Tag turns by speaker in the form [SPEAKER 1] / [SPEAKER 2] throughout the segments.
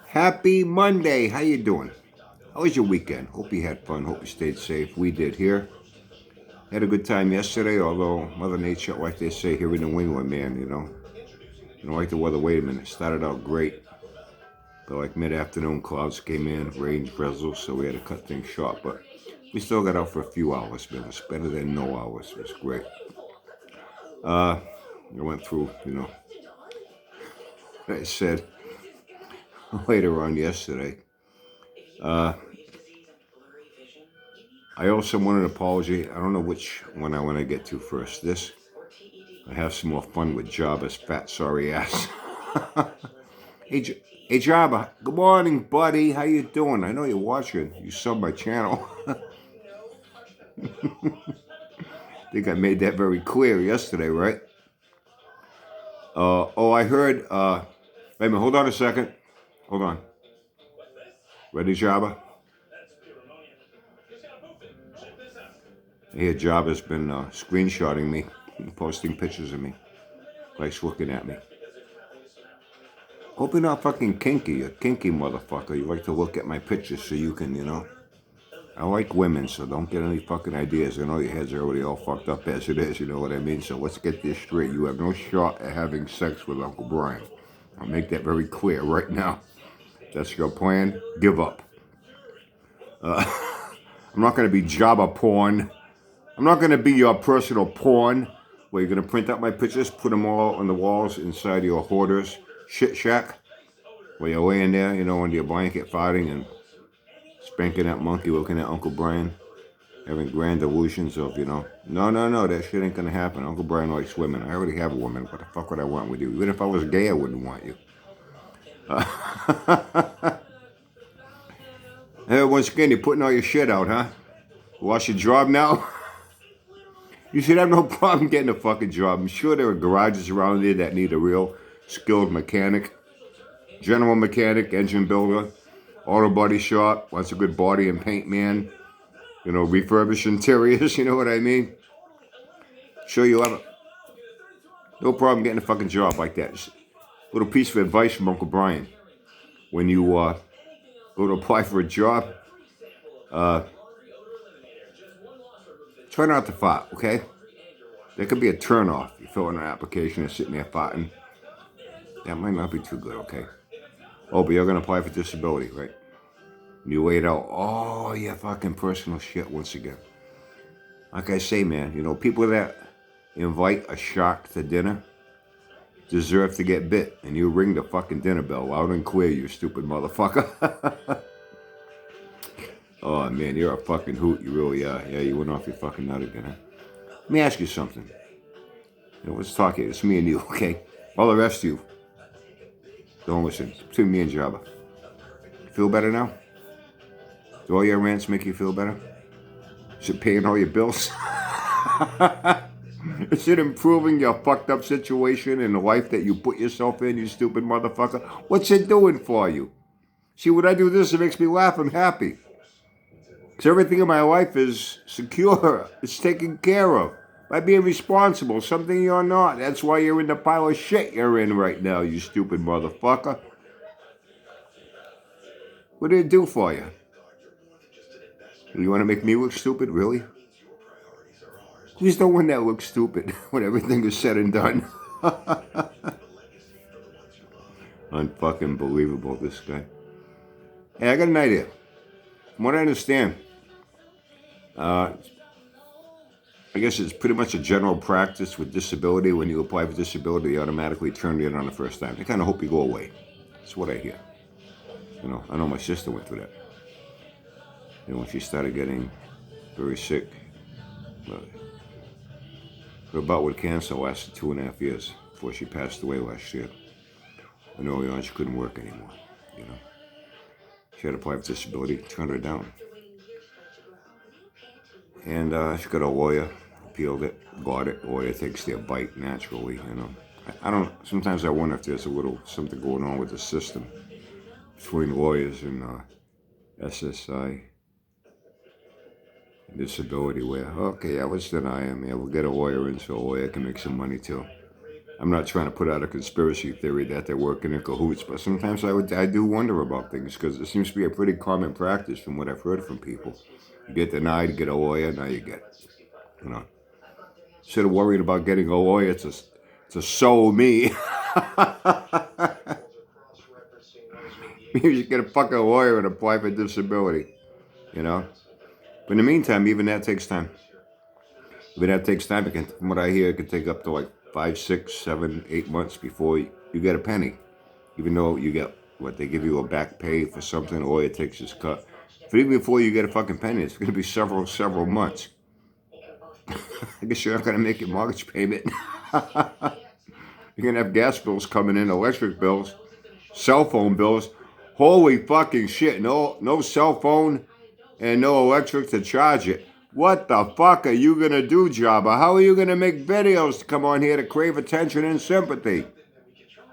[SPEAKER 1] Happy Monday. How you doing? How was your weekend? Hope you had fun. Hope you stayed safe. We did here. Had a good time yesterday, although Mother Nature, like they say here in New England, man, you don't like the weather. Wait a minute. It started out great, but like mid-afternoon, clouds came in, rain drizzle, so we had to cut things short. But we still got out for a few hours, man. It's better than no hours. It was great. I went through, I said later on yesterday. I owe someone an apology. I don't know which one I want to get to first. This, I have some more fun with Jabba's fat sorry ass. hey, hey Jabba, good morning, buddy. How you doing? I know you're watching. You sub my channel. I think I made that very clear yesterday, right? I heard. Wait a minute. Hold on a second. Hold on. Ready, Jabba? I hear Jabba's been screenshotting me, posting pictures of me. Likes looking at me. Hope you're not fucking kinky, you kinky motherfucker. You like to look at my pictures so you can, I like women, so don't get any fucking ideas. I know your head's already all fucked up as it is, you know what I mean? So let's get this straight. You have no shot at having sex with Uncle Brian. I'll make that very clear right now. That's your plan. Give up. I'm not going to be Jabba porn. I'm not going to be your personal porn where you're going to print out my pictures, put them all on the walls inside your hoarder's shit shack where you're laying there, under your blanket farting and spanking that monkey looking at Uncle Brian, having grand illusions of, no, that shit ain't going to happen. Uncle Brian likes women. I already have a woman. What the fuck would I want with you? Even if I was gay, I wouldn't want you. Hey, once again, you're putting all your shit out, huh? Lost your job now? You should have no problem getting a fucking job. I'm sure there are garages around there that need a real skilled mechanic, general mechanic, engine builder, auto body shop, wants a good body and paint man, refurbish interiors, you know what I mean? Sure you have no problem getting a fucking job like that. Just a little piece of advice from Uncle Brian. When you go to apply for a job, try not to fart, okay? That could be a turnoff. You fill in an application and sitting there farting. That might not be too good, okay? Oh, but you're going to apply for disability, right? You lay it out all your fucking personal shit once again. Like I say, man, people that invite a shark to dinner deserve to get bit. And you ring the fucking dinner bell loud and clear, you stupid motherfucker. Oh, man, you're a fucking hoot. You really are. Yeah, you went off your fucking nut again, huh? Let me ask you something. Let's talk here. It's me and you, okay? All the rest of you, don't listen. It's between me and Jabba. Feel better now? Do all your rants make you feel better? Is it paying all your bills? Is it improving your fucked up situation in the life that you put yourself in, you stupid motherfucker? What's it doing for you? See, when I do this, it makes me laugh. I'm happy. Because everything in my life is secure. It's taken care of. By being responsible, something you're not. That's why you're in the pile of shit you're in right now, you stupid motherfucker. What did it do for you? You want to make me look stupid, really? Who's the one that looks stupid when everything is said and done? Unfucking believable, this guy. Hey, I got an idea. From what I understand, I guess it's pretty much a general practice with disability. When you apply for disability, they automatically turn it in on the first time. They kind of hope you go away. That's what I hear. I know my sister went through that. When she started getting very sick. Her bout with cancer lasted 2.5 years before she passed away last year. And early on, she couldn't work anymore. She had to apply for disability, turned her down. And she got a lawyer, appealed it, got it. Lawyer takes their bite naturally, I don't. Sometimes I wonder if there's a little something going on with the system between lawyers and SSI disability, where okay, yeah, let's deny him. Yeah, we'll get a lawyer in so a lawyer can make some money too. I'm not trying to put out a conspiracy theory that they're working in cahoots, but sometimes I do wonder about things because it seems to be a pretty common practice from what I've heard from people. You get denied, get a lawyer, now you get, you know. Instead of worrying about getting a lawyer to sue me, you should get a fucking lawyer and apply for disability, you know. But in the meantime, even that takes time. Even that takes time. It can, from what I hear, it can take up to like 5, 6, 7, 8 months before you get a penny. Even though you get, what, they give you a back pay for something, all it takes is cut. But even before you get a fucking penny, it's going to be several months. I guess you're not going to make your mortgage payment. You're going to have gas bills coming in, electric bills, cell phone bills. Holy fucking shit. No cell phone and no electric to charge it. What the fuck are you going to do, Jabba? How are you going to make videos to come on here to crave attention and sympathy?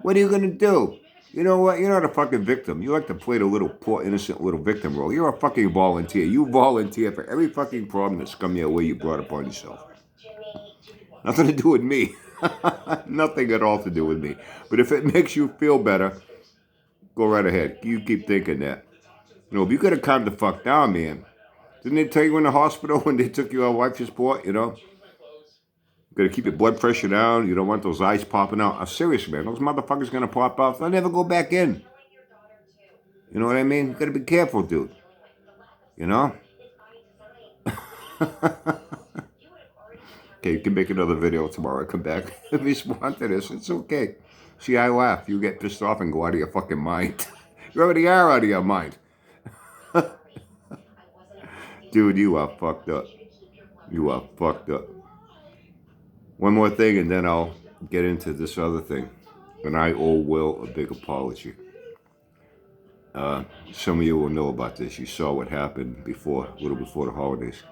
[SPEAKER 1] What are you going to do? You know what? You're not a fucking victim. You like to play the little poor innocent little victim role. You're a fucking volunteer. You volunteer for every fucking problem that's come your way you brought upon yourself. Nothing to do with me. Nothing at all to do with me. But if it makes you feel better, go right ahead. You keep thinking that. You know, if you could have calmed the fuck down, man. Didn't they tell you in the hospital when they took you on life support, you know? You gotta keep your blood pressure down. You don't want those eyes popping out. I'm serious, man. Those motherfuckers gonna pop out. They'll never go back in. You know what I mean? You gotta be careful, dude. You know? Okay, you can make another video tomorrow. Come back and respond to this. It's okay. See, I laugh. You get pissed off and go out of your fucking mind. You already are out of your mind. Dude, you are fucked up. You are fucked up. One more thing, and then I'll get into this other thing. And I owe Will a big apology. Some of you will know about this. You saw what happened a little before the holidays.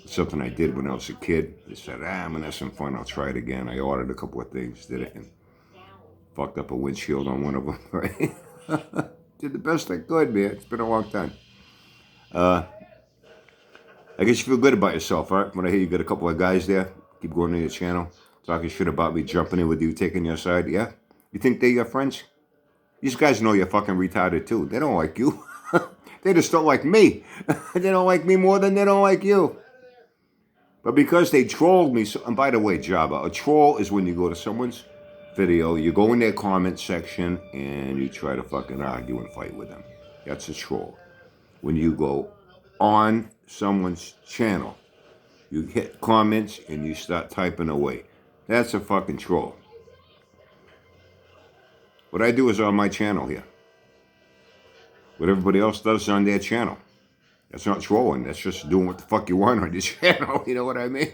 [SPEAKER 1] It's something I did when I was a kid. I said, I'm gonna have some fun. I'll try it again. I ordered a couple of things, did it, and fucked up a windshield on one of them. Right? Did the best I could, man. It's been a long time. I guess you feel good about yourself, right? When I hear you got a couple of guys there, keep going to your channel, talking shit about me, jumping in with you, taking your side. Yeah? You think they're your friends? These guys know you're fucking retarded too. They don't like you. They just don't like me. They don't like me more than they don't like you. But because they trolled me, and by the way, Jabba, a troll is when you go to someone's video, you go in their comment section, and you try to fucking argue and fight with them. That's a troll. When you go on someone's channel, you hit comments and you start typing away. That's a fucking troll. What I do is on my channel here. What everybody else does is on their channel. That's not trolling. That's just doing what the fuck you want on your channel. You know what I mean?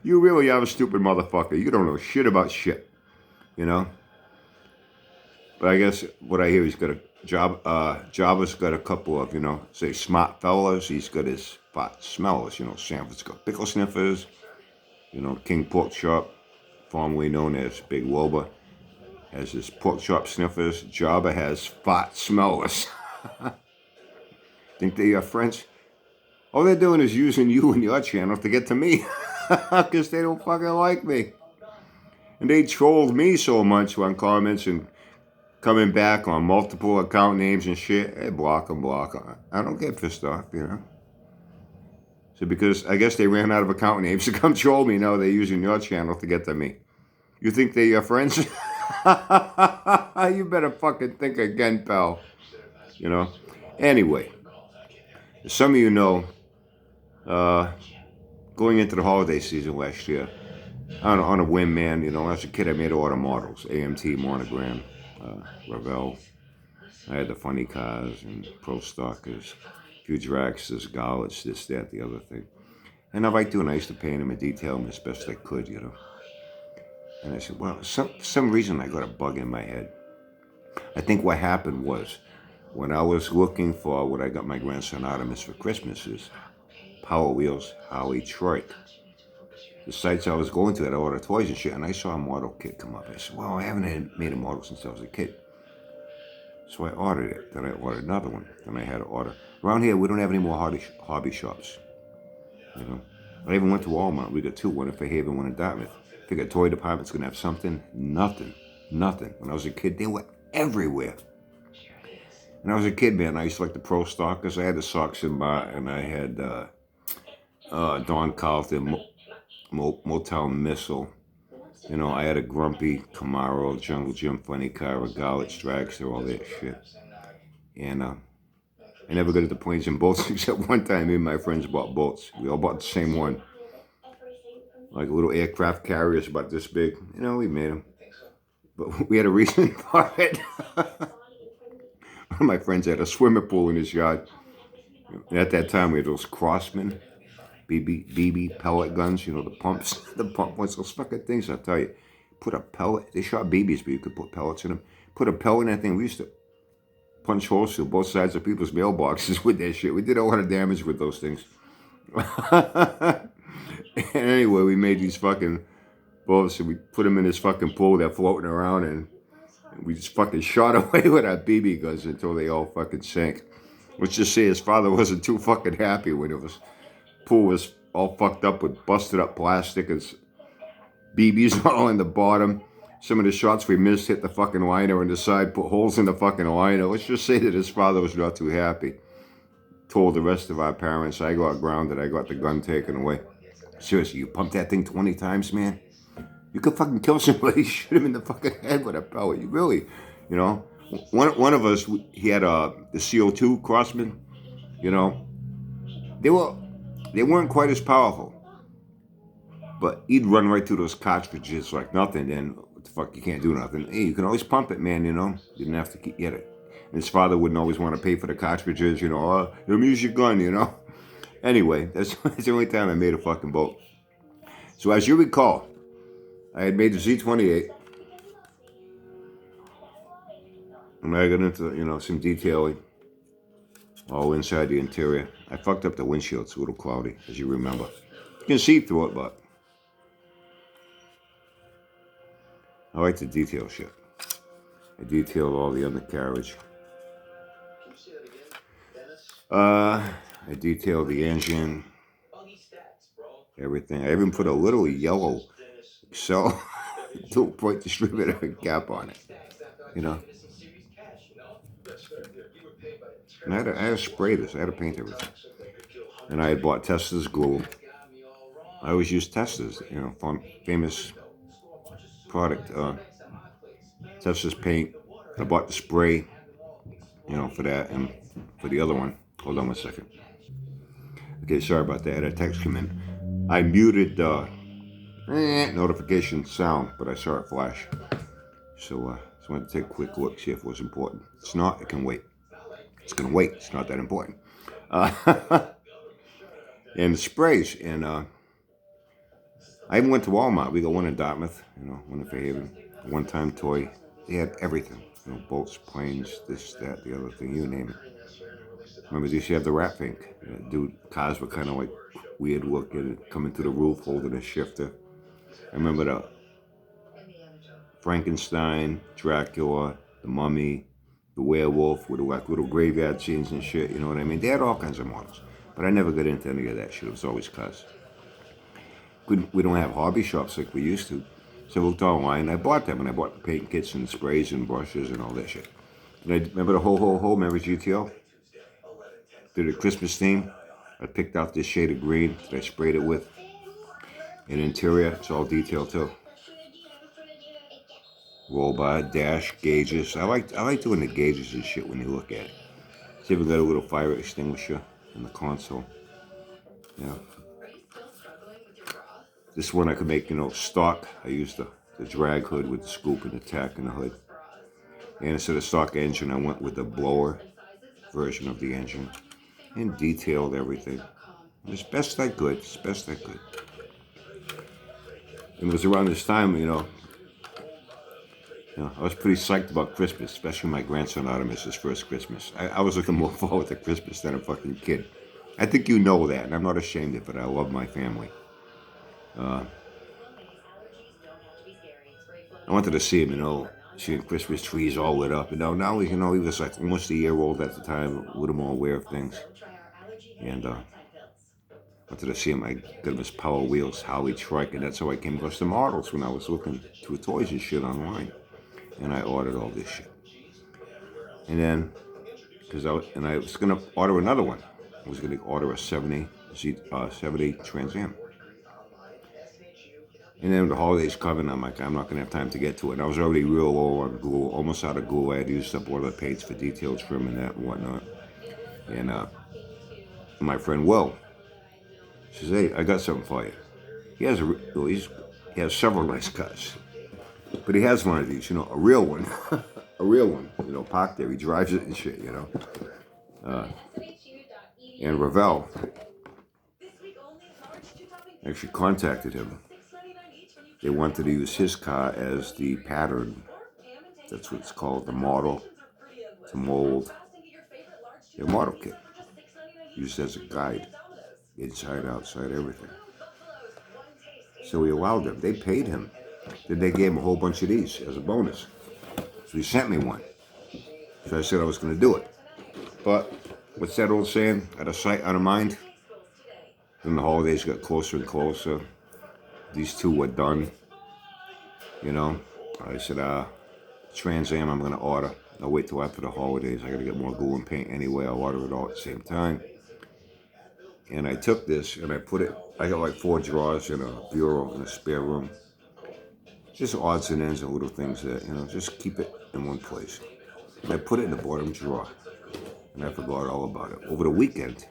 [SPEAKER 1] You really are a stupid motherfucker. You don't know shit about shit. You know? But I guess what I hear, he's got a job. Jabba's got a couple of, say smart fellas. He's got his spot smellers, San Francisco pickle sniffers, King Pork Chop, formerly known as Big Woba, has his pork chop sniffers. Jabba has fart smellers. Think they are friends? All they're doing is using you and your channel to get to me. Because they don't fucking like me. And they trolled me so much on comments and coming back on multiple account names and shit. Hey, block them. I don't get pissed off, So because I guess they ran out of account names to come troll me. Now they're using your channel to get to me. You think they're your friends? You better fucking think again, pal. Anyway, as some of you know, going into the holiday season last year, on a whim, man, as a kid I made a lot of models. AMT, Monogram, Revell. I had the funny cars and Pro Stockers, a few dragsters, Garlets, this, that, the other thing. And I liked doing, I used to paint them and detail them as best I could, And I said, well, for some reason I got a bug in my head. I think what happened was, when I was looking for what I got my grandson Artemis for Christmas is Power Wheels, Harley, Troik. The sites I was going to that I ordered toys and shit, and I saw a model kit come up. I said, well, I haven't made a model since I was a kid. So I ordered it. Then I ordered another one. Then I had to order. Around here, we don't have any more hobby shops. I even went to Walmart. We got two, one in Fairhaven, one in Dartmouth. Figure toy department's gonna have something. Nothing. Nothing. When I was a kid, they were everywhere. When I was a kid, man, I used to like the Pro Stockers. I had the Sox and Bar, and I had Don Carlton, Motown Missile. You know, I had a Grumpy, Camaro, Jungle Jim, Funny Car, a Garlitz, Dragster, all that shit. And I never got into planes and boats except one time me and my friends bought boats. We all bought the same one. Like little aircraft carriers about this big. You know, we made them. But we had a reason for it. One of my friends had a swimming pool in his yard. And at that time, we had those Crossman BB pellet guns, you know, the pumps. The pump ones, those fucking things, I'll tell you. Put a pellet, they shot BBs, but you could put pellets in them. Put a pellet in that thing. We used to punch holes through both sides of people's mailboxes with that shit. We did a lot of damage with those things. And anyway, we made these fucking bullets and we put them in this fucking pool. They're floating around and we just fucking shot away with our BB guns until they all fucking sank. Let's just say his father wasn't too fucking happy when it was pool was all fucked up with busted up plastic and BBs all in the bottom. Some of the shots we missed hit the fucking liner on the side, put holes in the fucking liner. Let's just say that his father was not too happy. Told the rest of our parents, I got grounded, I got the gun taken away. Seriously, you pump that thing 20 times, man? You could fucking kill somebody, shoot him in the fucking head with a pellet. You really, you know? One of us, he had the CO2 Crossman, you know? They weren't quite as powerful. But he'd run right through those cartridges like nothing. And what the fuck, you can't do nothing. Hey, you can always pump it, man, you know? You didn't have to get it. And his father wouldn't always want to pay for the cartridges, you know? Let me use your gun, you know? Anyway, that's the only time I made a fucking boat. So as you recall, I had made the Z-28. And I got into, you know, some detailing all inside the interior. I fucked up the windshield. It's a little cloudy, as you remember. You can see through it, but I like to detail shit. I detailed all the undercarriage. I detailed the engine. Everything. I even put a little yellow Excel 2-point distributor cap on it. You know? And I had to spray this. I had to paint everything. And I had bought Testa's glue. I always use Testa's, you know, famous product. Testa's paint. I bought the spray, you know, for that and for the other one. Hold on one second. Okay, sorry about that. I had a text come in. I muted notification sound, but I saw it flash. So just wanted to take a quick look, see if it was important. It's not, it can wait. It's going to wait. It's not that important. And the sprays. And I even went to Walmart. We got one in Dartmouth, you know, one in Fairhaven. One-time toy. They had everything. You know, boats, planes, this, that, the other thing, you name it. Remember, they used to have the wrap ink. Dude, cars were kind of like weird looking, coming to the roof, holding a shifter. I remember the Frankenstein, Dracula, the Mummy, the Werewolf with like little graveyard scenes and shit, you know what I mean? They had all kinds of models. But I never got into any of that shit. It was always cars. We don't have hobby shops like we used to. So I looked online. I bought them, and I bought the paint kits and sprays and brushes and all that shit. And I remember the Ho Ho Ho, remember GTO? Did a Christmas theme. I picked out this shade of green that I sprayed it with. And interior, it's all detailed too. Roll bar, dash, gauges. I like doing the gauges and shit when you look at it. It's even got a little fire extinguisher in the console. Yeah. This one I could make, you know, stock. I used the drag hood with the scoop and the tack in the hood. And instead of stock engine, I went with the blower version of the engine and detailed everything as best I could. As best I could. And it was around this time, you know, I was pretty psyched about Christmas, especially my grandson Artemis's first Christmas. I was looking more forward to Christmas than a fucking kid. I think you know that, and I'm not ashamed of it. I love my family. I wanted to see him, you know, seeing Christmas trees all lit up. And now he was like almost a year old at the time, a little more aware of things. And Wanted to see him. I got him his Power Wheels, Howie Trike, and that's how I came across the models when I was looking through toys and shit online. And I ordered all this shit. And then, I was gonna order another one. I was gonna order a 70 Trans Am. And then the holidays coming, I'm like, I'm not gonna have time to get to it. And I was already real low on glue, almost out of glue. I had used up all the paints for detailed trim and that and whatnot. And my friend Will says, "Hey, I got something for you." He has he has several nice cars, but he has one of these, a real one, a real one. Parked there. He drives it and shit, And Ravel actually contacted him. They wanted to use his car as the pattern. That's what it's called, the model, to mold their model kit. Used as a guide, inside, outside, everything. So he allowed them. They paid him. Then they gave him a whole bunch of these as a bonus. So he sent me one. So I said I was going to do it. But what's that old saying? Out of sight, out of mind. Then the holidays got closer and closer. These two were done. I said, Trans Am I'm going to order. I'll wait till after the holidays. I got to get more glue and paint anyway. I'll order it all at the same time. And I took this and I put it, I got like 4 drawers in a bureau in a spare room. Just odds and ends and little things that, just keep it in one place. And I put it in the bottom drawer. And I forgot all about it. Over the weekend,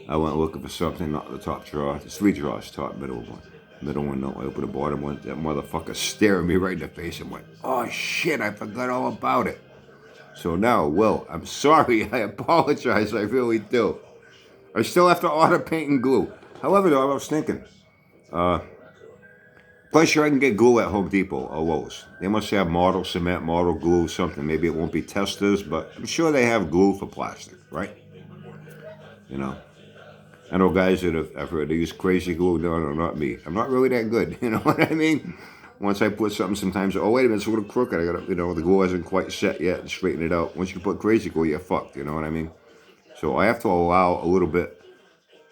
[SPEAKER 1] I went looking for something, not the top drawer. There's 3 drawers, top, middle one. Middle one, no, I opened the bottom one. That motherfucker staring me right in the face and went, "Oh shit, I forgot all about it." So now, Will, I'm sorry, I apologize, I really do. I still have to order paint and glue. However, though, I was thinking, plus sure I can get glue at Home Depot or Lowe's. They must have model cement, model glue, something. Maybe it won't be testers, but I'm sure they have glue for plastic, right? I know guys that I've heard they use crazy glue. No, not me. I'm not really that good. You know what I mean? Once I put something, sometimes, oh, wait a minute, it's a little crooked. I got to, the glue hasn't quite set yet and straighten it out. Once you put crazy glue, you're fucked. You know what I mean? So I have to allow a little bit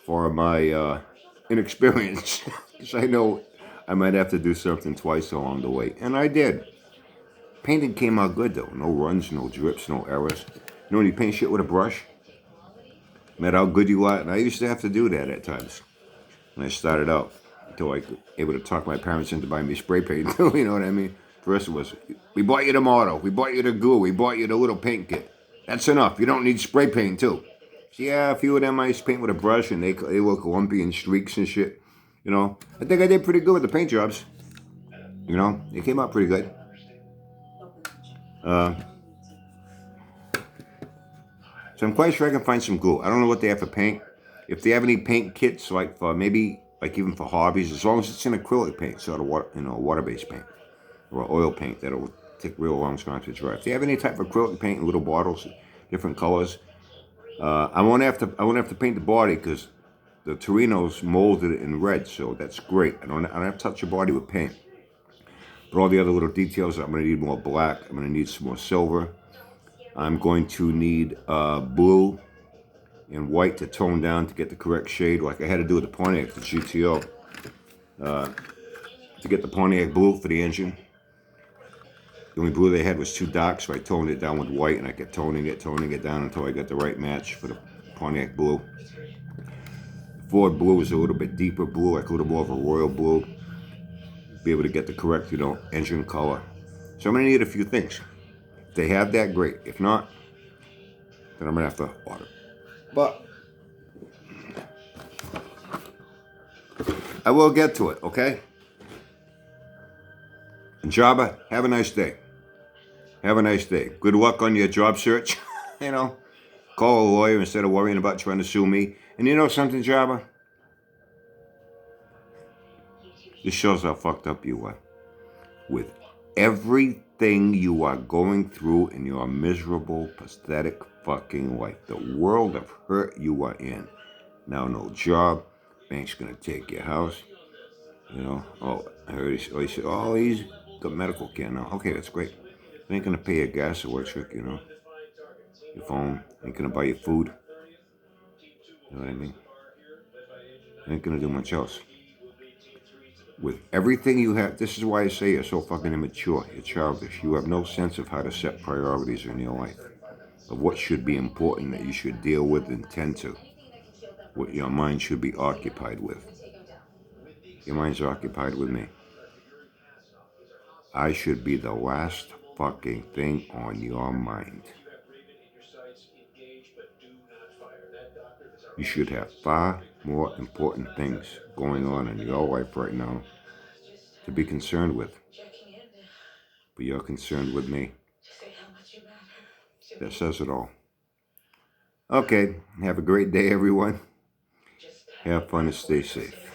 [SPEAKER 1] for my inexperience. Because I know I might have to do something twice along the way. And I did. Painting came out good, though. No runs, no drips, no errors. When you paint shit with a brush, met how good you are. And I used to have to do that at times when I started out, until I was able to talk my parents into buying me spray paint too. You know what I mean? First it was, we bought you the model, we bought you the glue, we bought you the little paint kit. That's enough. You don't need spray paint too. So yeah, a few of them I used to paint with a brush, and they look lumpy and streaks and shit. I think I did pretty good with the paint jobs. They came out pretty good. So I'm quite sure I can find some glue. I don't know what they have for paint. If they have any paint kits, like for maybe, like even for hobbies, as long as it's an acrylic paint, so water-based paint or oil paint that'll take real long time to dry. If they have any type of acrylic paint in little bottles, different colors, I won't have to paint the body because the Torino's molded it in red, so that's great. I don't have to touch your body with paint. But all the other little details, I'm going to need more black. I'm going to need some more silver. I'm going to need blue and white to tone down to get the correct shade, like I had to do with the Pontiac, the GTO, to get the Pontiac blue for the engine. The only blue they had was too dark, so I toned it down with white, and I kept toning it down until I got the right match for the Pontiac blue. The Ford blue is a little bit deeper blue, like a little more of a royal blue. Be able to get the correct, engine color. So I'm going to need a few things. If they have that, great. If not, then I'm going to have to order. But I will get to it, okay? And Jabba, have a nice day. Have a nice day. Good luck on your job search. Call a lawyer instead of worrying about trying to sue me. And you know something, Jabba? This shows how fucked up you are. With everything you are going through in your miserable, pathetic fucking life. The world of hurt you are in. Now no job. Bank's gonna take your house. Oh, I heard he said, oh, he's got medical care now. Okay, that's great. They ain't gonna pay your gas or electric, your phone. Ain't gonna buy you food. You know what I mean? Ain't gonna do much else. With everything you have, this is why I say you're so fucking immature. You're childish. You have no sense of how to set priorities in your life, of what should be important that you should deal with and tend to, what your mind should be occupied with. Your mind's occupied with me. I should be the last fucking thing on your mind. You should have far more important things going on in your life right now to be concerned with. But you're concerned with me. That says it all. Okay, have a great day, everyone. Have fun and stay safe.